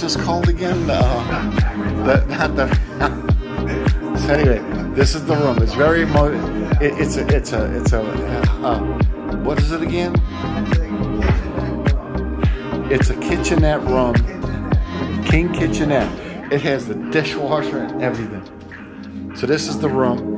this called again? So anyway, this is the room. It's very what is it again? It's a kitchenette room, king kitchenette. It has the dishwasher and everything. So this is the room.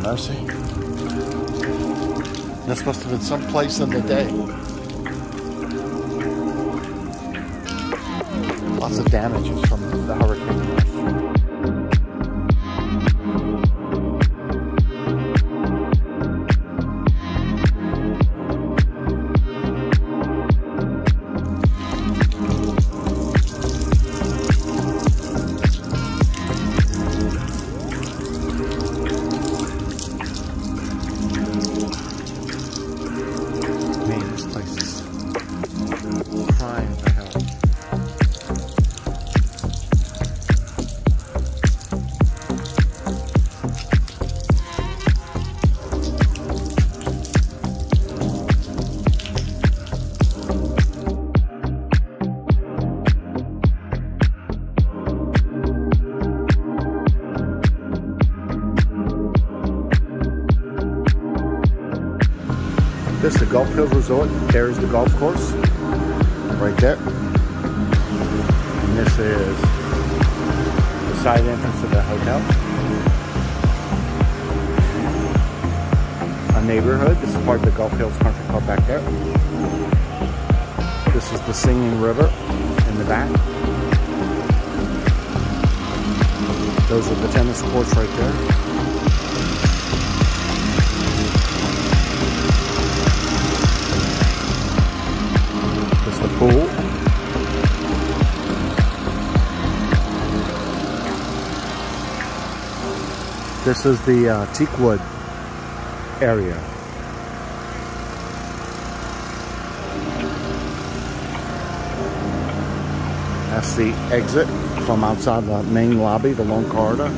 Mercy. This must have been someplace in the day. Lots of damages from the hurricane. This is the Golf Hills Resort. There's the golf course right there. And this is the side entrance to the hotel. A neighborhood. This is part of the Golf Hills Country Club back there. This is the Singing River in the back. Those are the tennis courts right there. Pool. This is the teakwood area. That's the exit from outside the main lobby, the long corridor.